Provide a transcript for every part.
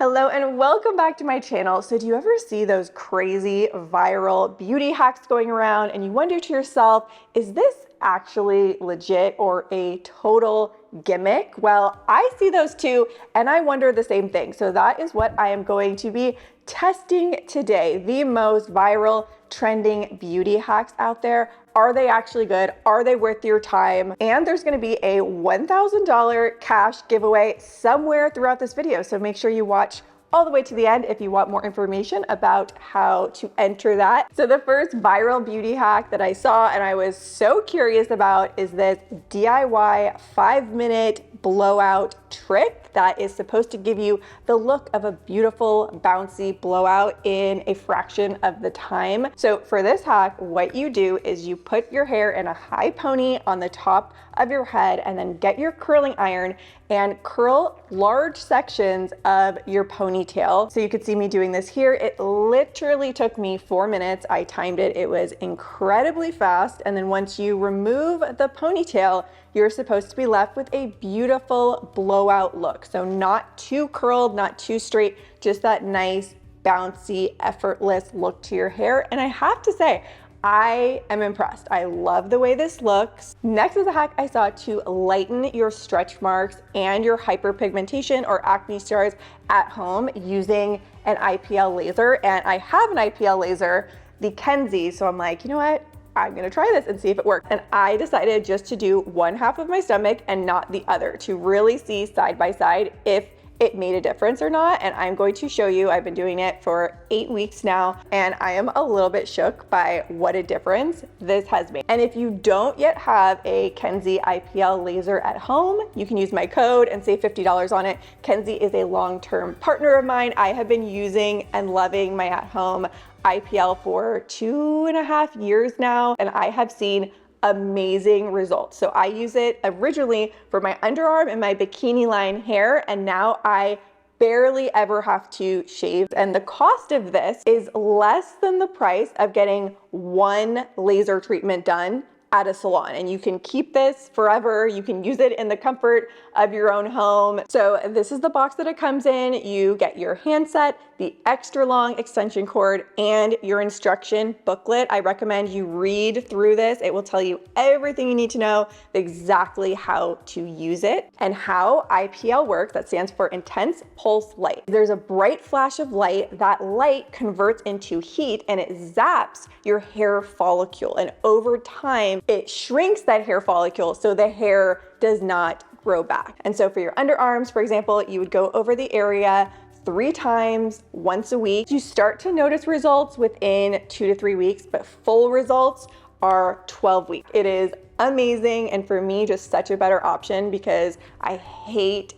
Hello and welcome back to my channel. So do you ever see those crazy viral beauty hacks going around and you wonder to yourself, is this actually legit or a total gimmick? Well, I see those too and I wonder the same thing. So that is what I am going to be testing today. The most viral trending beauty hacks out there. Are they actually good? Are they worth your time? And there's gonna be a $1,000 cash giveaway somewhere throughout this video. So make sure you watch all the way to the end if you want more information about how to enter that. So the first viral beauty hack that I saw and I was so curious about is this DIY 5-minute blowout trick that is supposed to give you the look of a beautiful bouncy blowout in a fraction of the time. So for this hack, what you do is you put your hair in a high pony on the top of your head and then get your curling iron and curl large sections of your ponytail. So you could see me doing this here. It literally took me 4 minutes. I timed it. It was incredibly fast. And then once you remove the ponytail, you're supposed to be left with a beautiful blowout look. So not too curled, not too straight, just that nice, bouncy, effortless look to your hair. And I have to say, I am impressed. I love the way this looks. Next is a hack I saw to lighten your stretch marks and your hyperpigmentation or acne scars at home using an IPL laser. And I have an IPL laser, the Kenzie, so I'm like, you know what? I'm gonna try this and see if it works. And I decided just to do one half of my stomach and not the other to really see side by side if it made a difference or not. And I'm going to show you. I've been doing it for 8 weeks now and I am a little bit shook by what a difference this has made. And if you don't yet have a Kenzie IPL laser at home, you can use my code and save $50 on it. Kenzie is a long-term partner of mine. I have been using and loving my at-home IPL for 2.5 years now, and I have seen amazing results. So I use it originally for my underarm and my bikini line hair, and now I barely ever have to shave. And the cost of this is less than the price of getting one laser treatment done at a salon. And you can keep this forever. You can use it in the comfort of your own home. So this is the box that it comes in. You get your handset, the extra long extension cord, and your instruction booklet. I recommend you read through this. It will tell you everything you need to know, exactly how to use it, and how IPL works. That stands for intense pulse light. There's a bright flash of light. That light converts into heat and it zaps your hair follicle. And over time, it shrinks that hair follicle so the hair does not grow back. And so for your underarms, for example, you would go over the area 3 times once a week. You start to notice results within 2 to 3 weeks, but full results are 12 weeks. It is amazing. And for me, just such a better option because I hate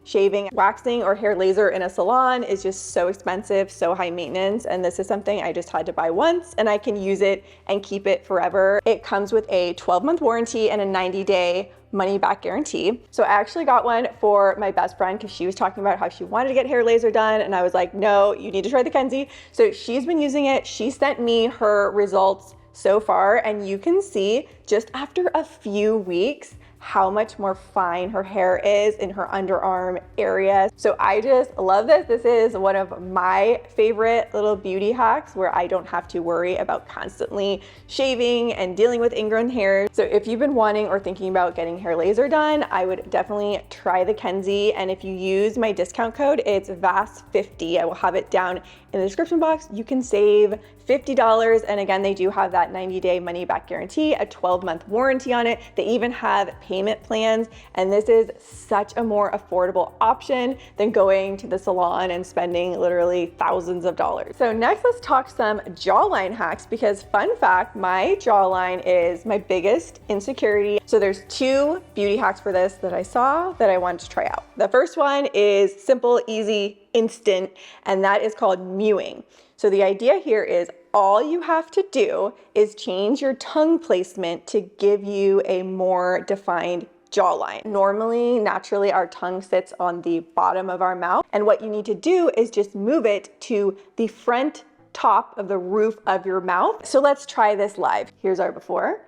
shaving. Waxing or hair laser in a salon is just so expensive, so high maintenance. And this is something I just had to buy once and I can use it and keep it forever. It comes with a 12-month warranty and a 90-day money back guarantee. So I actually got one for my best friend because she was talking about how she wanted to get hair laser done. And I was like, no, you need to try the Kenzie. So she's been using it. She sent me her results so far. And you can see just after a few weeks, how much more fine her hair is in her underarm area. So I just love this. This is one of my favorite little beauty hacks where I don't have to worry about constantly shaving and dealing with ingrown hair. So if you've been wanting or thinking about getting hair laser done, I would definitely try the Kenzie. And if you use my discount code, it's VAS50. I will have it down in the description box. You can save $50. And again, they do have that 90-day money back guarantee, a 12-month warranty on it. They even have payment plans. And this is such a more affordable option than going to the salon and spending literally thousands of dollars. So next, let's talk some jawline hacks because fun fact, my jawline is my biggest insecurity. So there's 2 beauty hacks for this that I saw that I wanted to try out. The first one is simple, easy, instant, and that is called mewing. So the idea here is all you have to do is change your tongue placement to give you a more defined jawline. Normally, naturally, our tongue sits on the bottom of our mouth. And what you need to do is just move it to the front top of the roof of your mouth. So let's try this live. Here's our before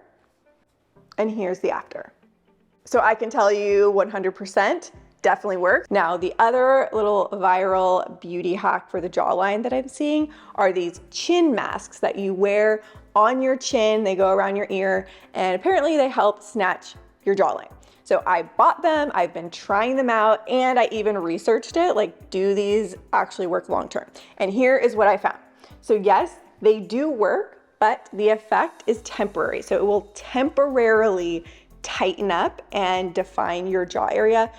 and here's the after. So I can tell you 100%, definitely works. Now, the other little viral beauty hack for the jawline that I'm seeing are these chin masks that you wear on your chin. They go around your ear, and apparently they help snatch your jawline. So I bought them, I've been trying them out, and I even researched it, like, do these actually work long term? And here is what I found. So yes, they do work, but the effect is temporary. So it will temporarily tighten up and define your jaw area.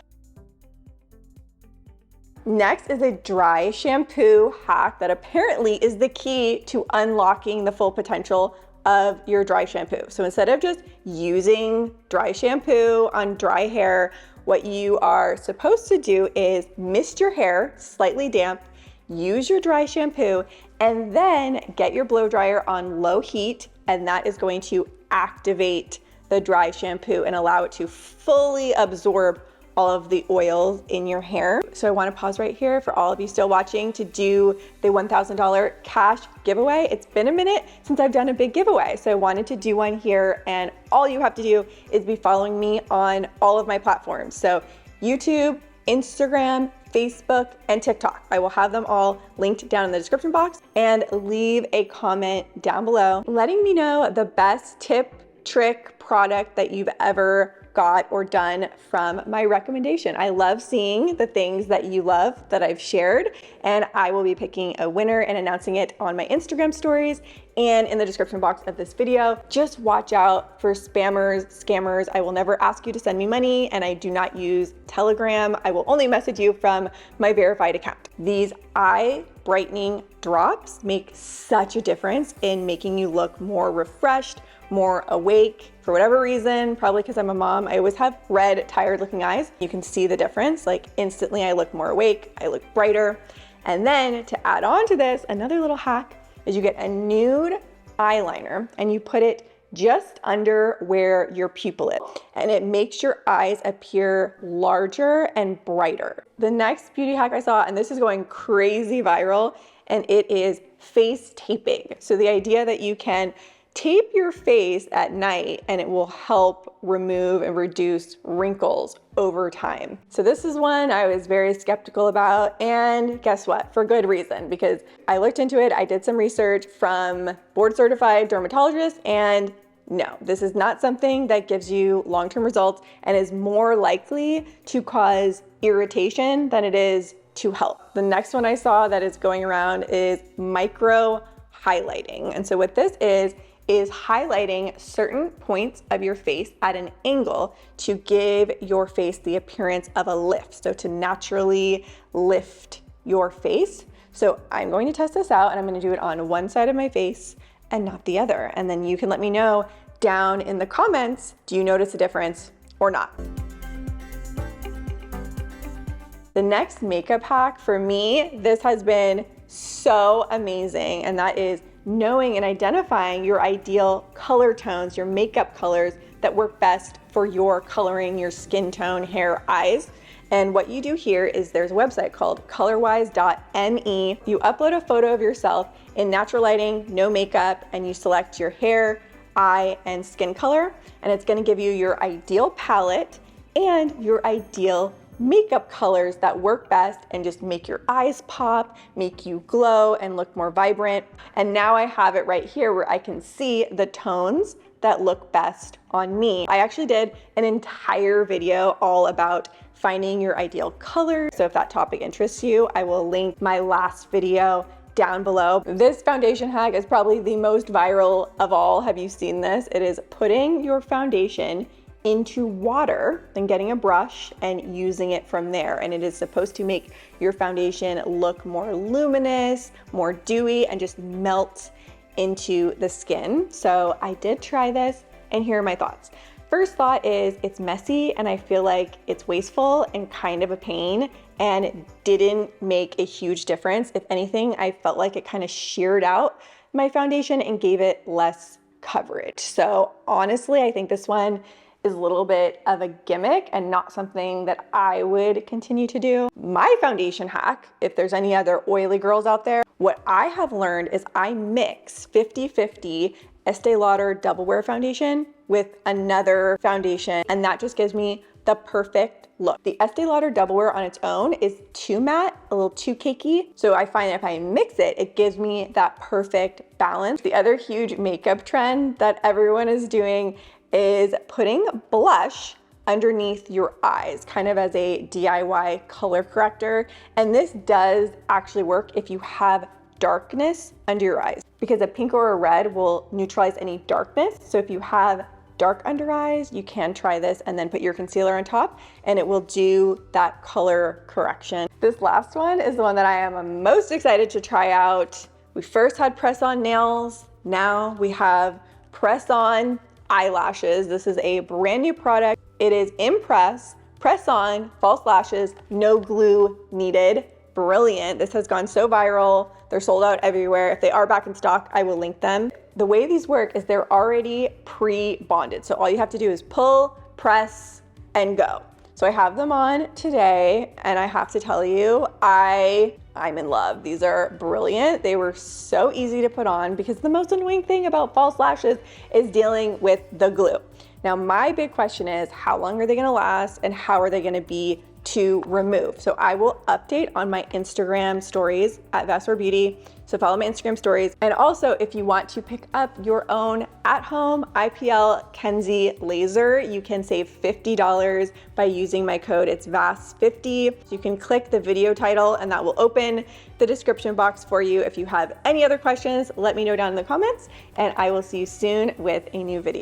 Next is a dry shampoo hack that apparently is the key to unlocking the full potential of your dry shampoo. So instead of just using dry shampoo on dry hair, what you are supposed to do is mist your hair slightly damp, use your dry shampoo, and then get your blow dryer on low heat, and that is going to activate the dry shampoo and allow it to fully absorb all of the oils in your hair. So I want to pause right here for all of you still watching to do the $1,000 cash giveaway. It's been a minute since I've done a big giveaway, so I wanted to do one here, and all you have to do is be following me on all of my platforms. So YouTube, Instagram, Facebook, and TikTok. I will have them all linked down in the description box, and leave a comment down below letting me know the best tip, trick, product that you've ever got or done from my recommendation. I love seeing the things that you love that I've shared, and I will be picking a winner and announcing it on my Instagram stories and in the description box of this video. Just watch out for spammers, scammers. I will never ask you to send me money, and I do not use Telegram. I will only message you from my verified account. These eye brightening drops make such a difference in making you look more refreshed, more awake. For whatever reason, probably because I'm a mom, I always have red, tired looking eyes. You can see the difference. Like, instantly I look more awake, I look brighter. And then to add on to this, another little hack is you get a nude eyeliner and you put it just under where your pupil is, and it makes your eyes appear larger and brighter. The next beauty hack I saw, and this is going crazy viral, and it is face taping. So the idea that you can tape your face at night and it will help remove and reduce wrinkles over time. So this is one I was very skeptical about, and guess what? For good reason, because I looked into it, I did some research from board certified dermatologists, and no, this is not something that gives you long-term results and is more likely to cause irritation than it is to help. The next one I saw that is going around is micro highlighting. And so what this is highlighting certain points of your face at an angle to give your face the appearance of a lift. So to naturally lift your face. So I'm going to test this out, and I'm going to do it on one side of my face and not the other. And then you can let me know down in the comments, do you notice a difference or not? The next makeup hack for me, this has been so amazing, and that is knowing and identifying your ideal color tones, your makeup colors that work best for your coloring, your skin tone, hair, eyes. And what you do here is there's a website called colorwise.me. You upload a photo of yourself in natural lighting, no makeup, and you select your hair, eye, and skin color. And it's gonna give you your ideal palette and your ideal makeup colors that work best and just make your eyes pop, make you glow and look more vibrant. And now I have it right here where I can see the tones that look best on me. I actually did an entire video all about finding your ideal color. So if that topic interests you, I will link my last video down below. This foundation hack is probably the most viral of all. Have you seen this? It is putting your foundation into water, then getting a brush and using it from there. And it is supposed to make your foundation look more luminous, more dewy, and just melt into the skin. So I did try this, and here are my thoughts. First thought is it's messy, and I feel like it's wasteful and kind of a pain, and it didn't make a huge difference. If anything, I felt like it kind of sheared out my foundation and gave it less coverage. So honestly, I think this one is a little bit of a gimmick and not something that I would continue to do. My foundation hack, if there's any other oily girls out there, what I have learned is I mix 50-50 Estee Lauder Double Wear foundation with another foundation, and that just gives me the perfect look. The Estee Lauder Double Wear on its own is too matte, a little too cakey. So I find that if I mix it, it gives me that perfect balance. The other huge makeup trend that everyone is doing is putting blush underneath your eyes, kind of as a DIY color corrector. And this does actually work if you have darkness under your eyes, because a pink or a red will neutralize any darkness. So if you have dark under eyes, you can try this and then put your concealer on top and it will do that color correction. This last one is the one that I am most excited to try out. We first had press-on nails, now we have press-on eyelashes. This is a brand new product. It is Impress, press-on, false lashes, no glue needed. Brilliant. This has gone so viral. They're sold out everywhere. If they are back in stock, I will link them. The way these work is they're already pre-bonded. So all you have to do is pull, press, and go. So I have them on today and I have to tell you, I'm in love. These are brilliant. They were so easy to put on because the most annoying thing about false lashes is dealing with the glue. Now, my big question is, how long are they gonna last and how are they gonna be to remove? So I will update on my Instagram stories at Vassar Beauty. So follow my Instagram stories. And also, if you want to pick up your own at-home IPL Kenzie laser, you can save $50 by using my code. It's VAS50. You can click the video title and that will open the description box for you. If you have any other questions, let me know down in the comments and I will see you soon with a new video.